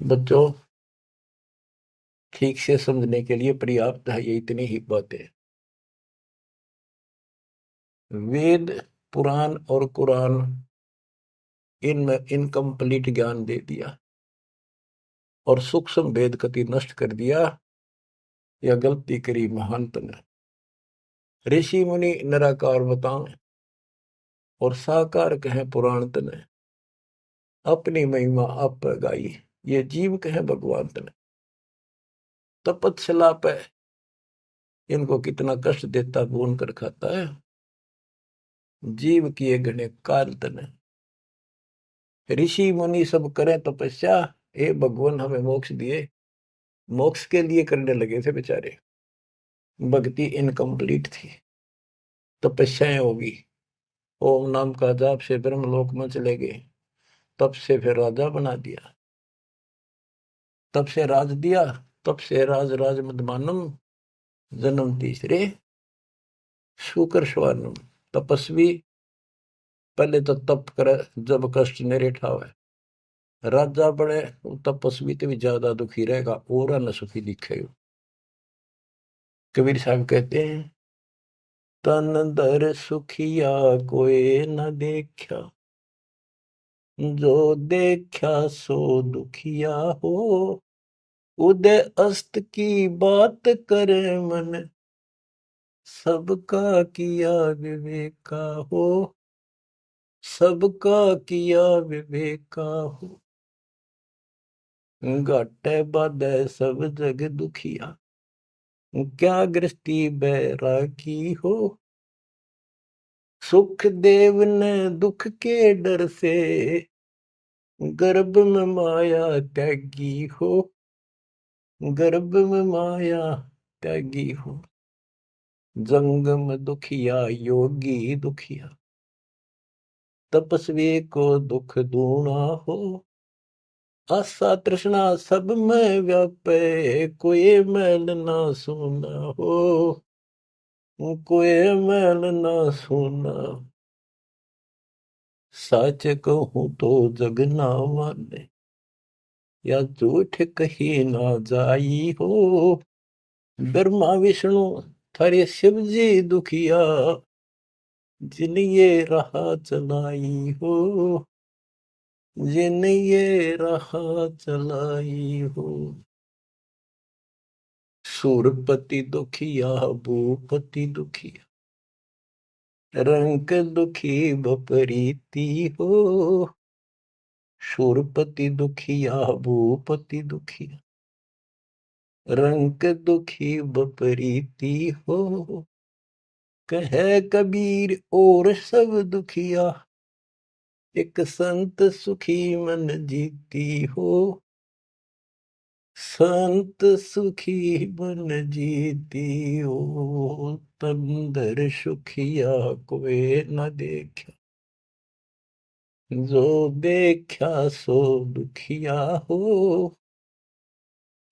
[SPEAKER 1] बच्चों, ठीक से समझने के लिए पर्याप्त है ये इतनी ही बातें। वेद, पुराण और कुरान, इनमें इनकम्प्लीट ज्ञान दे दिया और सूक्ष्म भेद कति नष्ट कर दिया, या गलती करी महानत ने। ऋषि मुनि निराकार बताएं और साकार कहे पुराण तने, अपनी महिमा आप गाई, ये जीव कहे भगवान तने। तपस्या पे इनको कितना कष्ट देता भून कर खाता है, जीव किए गणे काल तने। ऋषि मुनि सब करें तपस्या, हे भगवान हमें मोक्ष दिए, मोक्ष के लिए करने लगे थे बेचारे, भक्ति इनकम्प्लीट थी, तपस्याएं होगी, ओम नाम का जाप से ब्रह्मलोक में चले गए, तब से फिर राजा बना दिया, तब से राज दिया, तब से राज राज मदमानम, जन्म तीसरे शुकर स्वानम। तपस्वी पहले तो तप करे जब कष्ट निरे ठावे, राजा बने तपस्वी तो भी ज्यादा दुखी रहेगा और न सुखी दिखेगा। कबीर साहब कहते हैं, तन दर सुखिया कोई न देखा, जो देखा सो दुखिया हो, उदय अस्त की बात करे मन, सबका किया विवेका हो, सबका किया विवेका हो। घाटे बाधे सब जग दुखिया, क्या गृहस्थी बैरागी हो, सुख देव ने दुख के डर से, गर्भ में माया त्यागी हो, गर्भ में माया त्यागी हो। जंगम दुखिया योगी दुखिया, तपस्वी को दुख दूना हो। आशा तृष्णा सब में व्यापे, कोई मैल ना सुना हो, कोई मैल ना सुना। सच कहूं तो जग ना माने, या झूठ कही ना जाई हो। ब्रह्मा विष्णु थारे शिव जी दुखिया, जिन ये राह चलाई हो, जिन ये राह चलाई हो। सूरपति दुखिया भूपति दुखिया, रंक दुखी बपरीती हो। सूरपति दुखिया भूपति दुखिया, रंक दुखी बपरीती हो। कहे कबीर और सब दुखिया, एक संत सुखी मन जीती हो। संत सुखी मन जीती हो। तंदर सुखिया कोई न देखा, जो देखा सो दुखिया हो।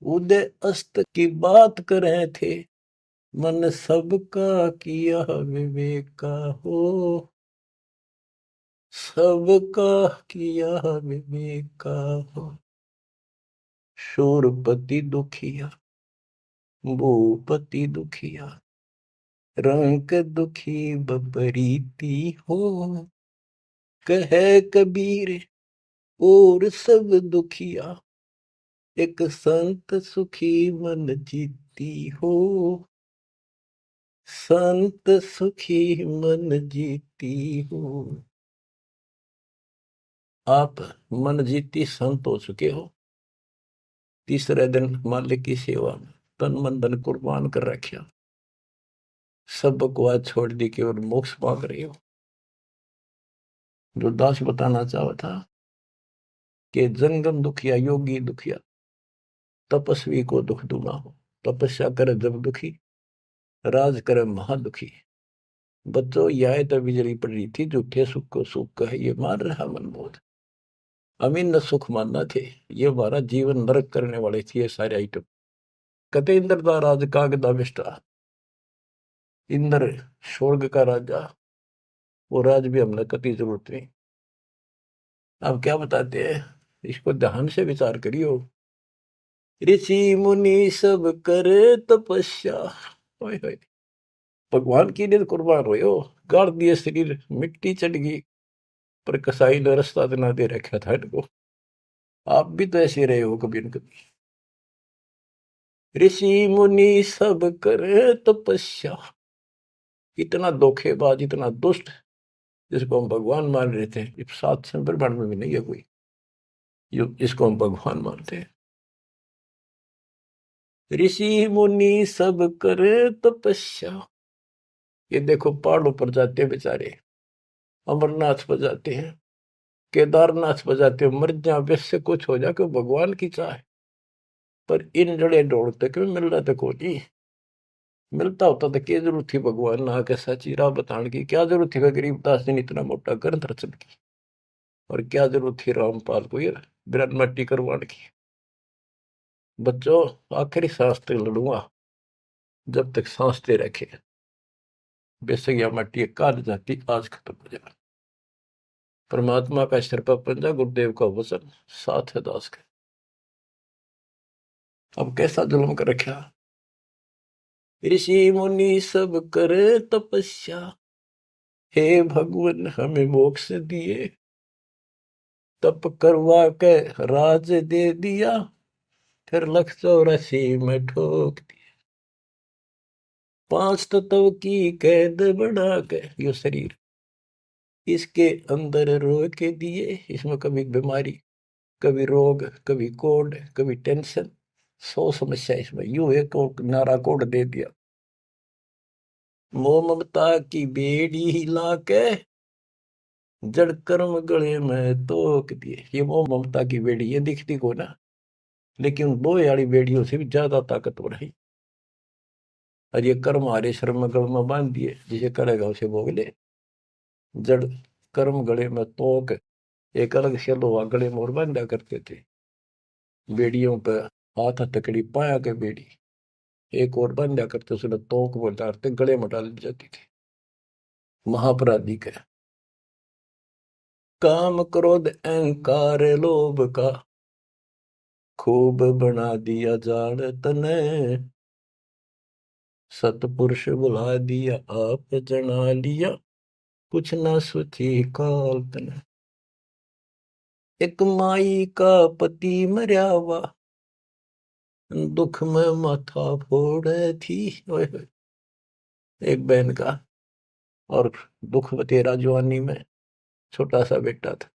[SPEAKER 1] उदय अस्त की बात करे थे, मन सबका किया विवेका हो। सबका किया विवेका हो। शूरपति दुखिया भूपति दुखिया, रंक दुखी बपरीती हो। कहे कबीर और सब दुखिया, एक संत सुखी मन जीती हो। संत सुखी मन जीती हो। आप मन जीती संत हो चुके हो। तीसरे दिन मालिक की सेवा में तन मन धन कुर्बान कर रखा, सब बकवास छोड़ दी केवल मोक्ष मांग रही हो। जो दास बताना चाहा था कि जंगम दुखिया योगी दुखिया, तपस्वी को दुख दूना हो। तपस्या करे जब दुखी, राज करे महादुखी। बच्चों यह तो बिजली पड़ रही थी, झूठे सुख को सुख कहे ये मान रहा मनमोद। अमीन न सुख मानना थे, ये हमारा जीवन नरक करने वाले थे ये सारे आइटम। कते इंद्र का राज कागदा बिष्टा, इंद्र स्वर्ग का राजा, वो राज भी हमने कति जरूरत नहीं। अब क्या बताते हैं, इसको ध्यान से विचार करियो। ऋषि मुनि सब करे तपस्या, ओए होए, भगवान की लिए कुर्बान हो। गाड़ दिए शरीर, मिट्टी चढ़ गई, पर कसाई ने रास्ता ना दे रखा था इनको। आप भी तो ऐसे रहे हो कभी न कभी। ऋषि मुनि सब करे तपस्या, इतना धोखेबाज इतना दुष्ट जिसको हम भगवान मान रहे थे, इस 7 ब्रह्मांड में भी नहीं है कोई जो इसको हम भगवान मानते हैं। ऋषि मुनि सब करे तपस्या, ये देखो पहाड़ों पर जाते हैं बेचारे, अमरनाथ पर जाते हैं, केदारनाथ पर जाते हैं, मर जा वैसे कुछ हो जाए भगवान की चाह। पर इन जड़े ढोड़ते क्यों मिल रहा था कोई, मिलता होता तो क्या जरूरत थी भगवान ना के सच्ची राह बताने की। क्या जरूरत थी गरीबदास जी ने इतना मोटा ग्रंथ रचन की, और क्या जरूरत थी रामपाल को ये बिरन मट्टी करवाने की। बच्चों आखिरी सांस तक लड़ूंगा, जब तक सांस दे रखे। बेशक यह मट्टी काट जाती, आज खत्म हो जाए। परमात्मा का सिर पर पंजा, गुरुदेव का वचन साथ है दास का। अब कैसा जुल्म कर रखा। ऋषि मुनि सब करे तपस्या, हे भगवान हमें मोक्ष दिए। तप करवा के राज दे दिया, फिर 184 में ठोक दिया। 5 तत्व की कैद बढ़ा के यो शरीर इसके अंदर रोक के दिए। इसमें कभी बीमारी, कभी रोग, कभी कोढ़, कभी टेंशन, 100 समस्या इसमें। यूं एक और नारा कोड दे दिया, मोह ममता की बेड़ी हिला के जड़ कर्म गले में तोक दिए। ये मोह ममता की बेड़ी ये दिखती को ना, लेकिन लोहे वाली बेड़ियों से भी ज्यादा ताकतवर है। और ये कर्म हमारे श्रम गल में बांध दिए, जिसे करेगा उसे भोग ले। जड़ कर्म गले में तोक, एक अलग से लोहा गले में और बांधा करते थे बेड़ियों पर, हाथ हथकड़ी पाया के बेड़ी एक और बांधा करते, उसने तोक वो डालते गले में डाल दी जाती थी महापराधी के। काम क्रोध अहंकार लोभ का खूब बना दिया जाड़ तने, सतपुरुष बुला दिया आप जना लिया, कुछ ना सोची काल तने। एक माई का पति मरया हुआ दुख में माथा फोड़े थी। ओए होए, एक बहन का, और दुख में तेरा जवानी में छोटा सा बेटा था,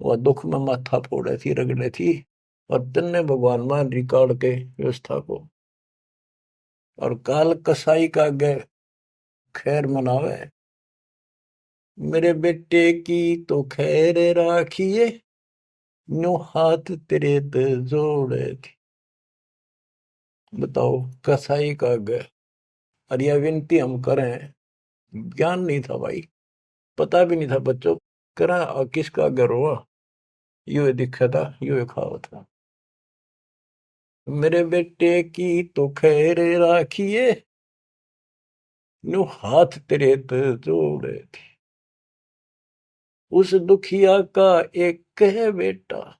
[SPEAKER 1] वह दुख में माथा फोड़े थी, रगड़े थी, और तन्ने भगवान मान रिकॉर्ड के व्यवस्था को। और काल कसाई का गए खैर मनावे, मेरे बेटे की तो खैर राखिए, नो हाथ तेरे ते जोड़े थी। बताओ, कसाई का गए। और यह विनती हम करें, ज्ञान नहीं था भाई, पता भी नहीं था बच्चों, करा और किसका घर हुआ, यू दिखा था, यू खावा था। मेरे बेटे की तो खैर राखिए, नो हाथ तेरे ते जोड़े थे। उस दुखिया का एक है बेटा,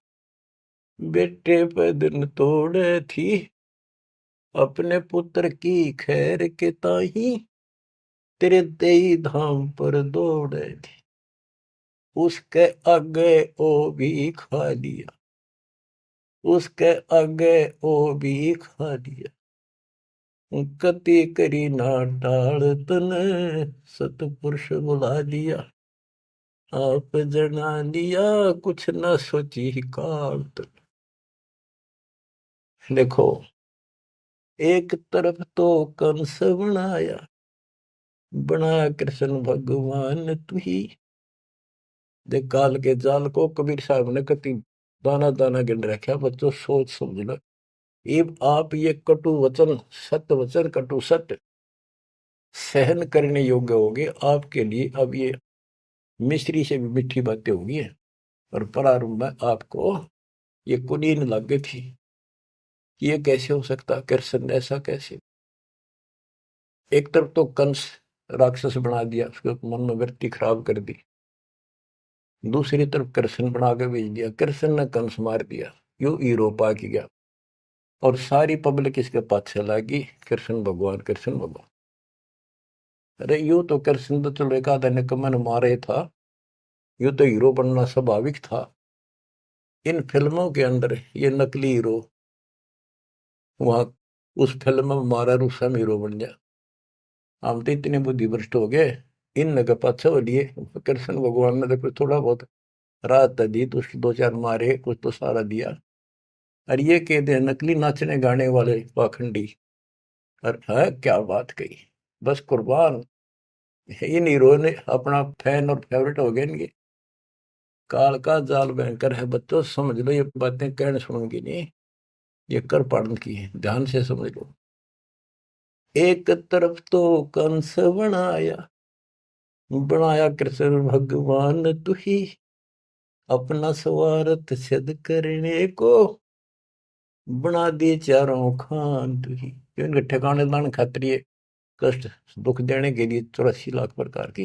[SPEAKER 1] बेटे पे दिन तोड़े थी, अपने पुत्र की खैर के ताही तेरे देई धाम पर दौड़े थी। उसके आगे ओ भी खा लिया, उसके आगे ओ भी खा लिया, कति करी ना टाल तने, सतपुरुष बुला लिया आप जना लिया, कुछ न सोची काल तने। देखो, एक तरफ तो कंस बनाया, बना कृष्ण भगवान तू ही। देख काल के जाल को कबीर साहब ने कति दाना दाना गिन रखा, बच्चों सोच समझ लो। अब आप ये कटु वचन, सत्य वचन कटु सत्य सहन करने योग्य होगे आपके लिए। अब ये मिश्री से भी मीठी बातें होगी, और प्रारंभ में आपको ये कुनीन लग गई थी, ये कैसे हो सकता, कृष्ण ऐसा कैसे। एक तरफ तो कंस राक्षस बना दिया, उसके मन में वृत्ति खराब कर दी, दूसरी तरफ कृष्ण बना के भेज दिया, कृष्ण ने कंस मार दिया, यू हीरो पा की गया, और सारी पब्लिक इसके पाछे लगी, कृष्ण भगवान कृष्ण भगवान। अरे यू तो कृष्ण तो चलो एक आधा निकम्मन मारे था, यू तो हीरो बनना स्वाभाविक था। इन फिल्मों के अंदर ये नकली हीरो, वहां उस फिल्म में मारा रूसम हीरो बन जा। हम तो इतने बुद्धि भ्रष्ट हो गए, इन के पाछे हो लिए। कृष्ण भगवान ने तो थोड़ा बहुत राहत दी, तो उसके दो चार मारे, कुछ तो सारा दिया। और ये कह दे नकली नाचने गाने वाले पाखंडी, और है क्या बात कही, बस कुर्बान। इन हीरो ने अपना फैन और फेवरेट हो गए इनके। काल का जाल भयंकर है बच्चों, समझ लो, ये बातें कहने सुनूंगी नहीं, ये कर पढ़ने की है, ध्यान से समझ लो। एक तरफ तो कंस बनाया, बनाया कृष्ण भगवान तू ही, अपना स्वार्थ सिद्ध करने को बना दिए चारों खान तू ही। जो इनके ठिकाने लाने खातिर ये कष्ट दुख देने के लिए 84 लाख प्रकार की,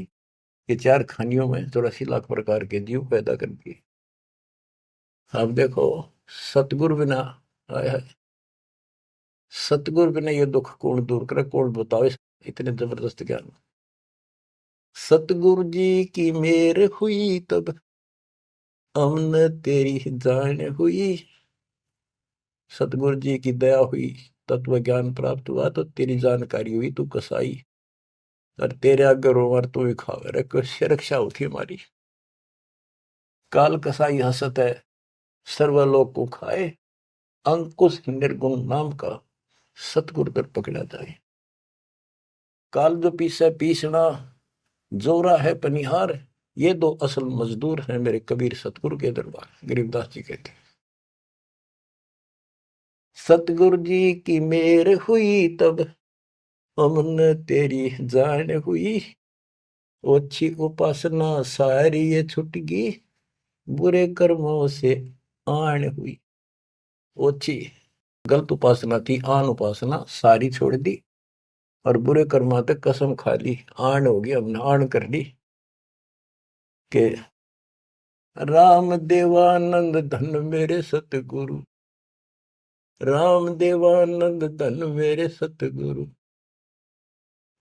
[SPEAKER 1] ये चार खानियों में 84 लाख प्रकार के जीव पैदा कर दिए। अब देखो, सतगुरु बिना, आया है, सतगुरु बिना ये दुख कौन दूर करे, कौन बताओ इतने जबरदस्त ज्ञान। सतगुरु जी की मेर हुई तब अमन तेरी जान हुई। सतगुरु जी की दया हुई, तत्व ज्ञान प्राप्त हुआ, तो तेरी जानकारी हुई, तू कसाई, और तेरे आगे रोवर तू ही खावे रे, कैसे रक्षा होती हमारी। काल कसाई हसत है, सर्वलोक को खाए, अंकुश निर्गुण नाम का सतगुरु दर पकड़ा जाए। काल जो पीसे पीसना, जोरा है पनिहार, ये दो असल मजदूर हैं मेरे कबीर सतगुरु के दरबार। गरीबदास जी कहते हैं, सतगुरु जी की मेर हुई तब हमने तेरी जान हुई, ओछी उपासना सारी ये छुट गई, बुरे कर्मों से आन हुई। ओछी गलत उपासना थी, आन उपासना सारी छोड़ दी, और बुरे कर्मा तक कसम खा ली। आन होगी, हमने आन कर ली के राम देवानंद धन मेरे सतगुरु, राम देवानंद धन मेरे सतगुरु,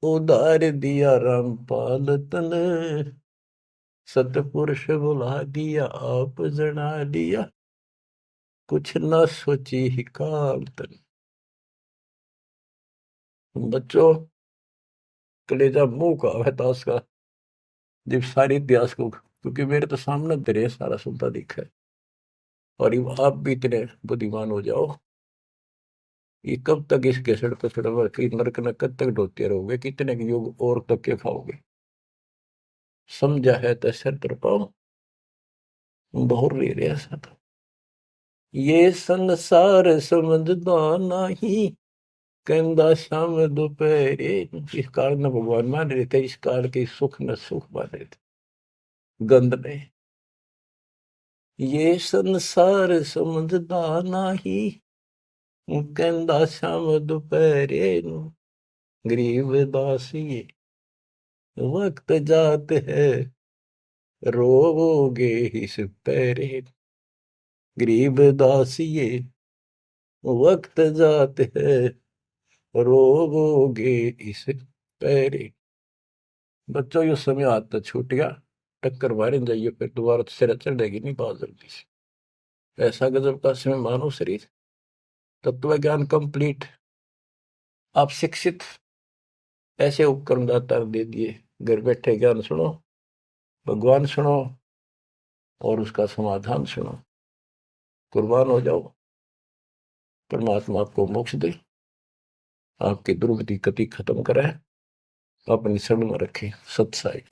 [SPEAKER 1] उधार दिया रामपाल तन, सतपुरुष बुला दिया आप जना दिया, कुछ न सोची ही काल तन। बच्चों, कलेजा मुंह का है दास का, जब सारी इतिहास को, क्योंकि मेरे तो सामने दरिया सारा सुनता दिखा है। और ये आप भी इतने बुद्धिमान हो जाओ, ये कब तक इस घसड़ पसड़ नरक न कब तक ढोते रहोगे, कितने युग और तक के खाओगे। समझा है तो सर तर पाओ, बहुर ले रहा था। ये संसार समझदा नहीं, कहंदा शाम दोपहरे। इस काल न भगवान मान रहे थे, इस काल के सुख न सुख मान रहे थे, गंद में। ये संसार समझदा नहीं, कहंदा शाम दोपहरे, गरीब दासी वक्त जात है, रोगे इस पैरे। गरीब दासिये वक्त जात है, रोगे इस पैरे। बच्चों, यो समय आता छूट गया, टक्कर मारे जाइए, फिर दोबारा तो सिर चढ़ेगी नहीं बहुत जल्दी से। ऐसा गजब का समय मानो शरीर, तत्व ज्ञान कंप्लीट, आप शिक्षित, ऐसे उपकरण दाता दे दिए। घर बैठे ज्ञान सुनो, भगवान सुनो, और उसका समाधान सुनो। कुर्बान हो जाओ, परमात्मा आपको मोक्ष दे, आपकी दुर्गति कति खत्म करे, अपनी शरण में रखे। सत्साई।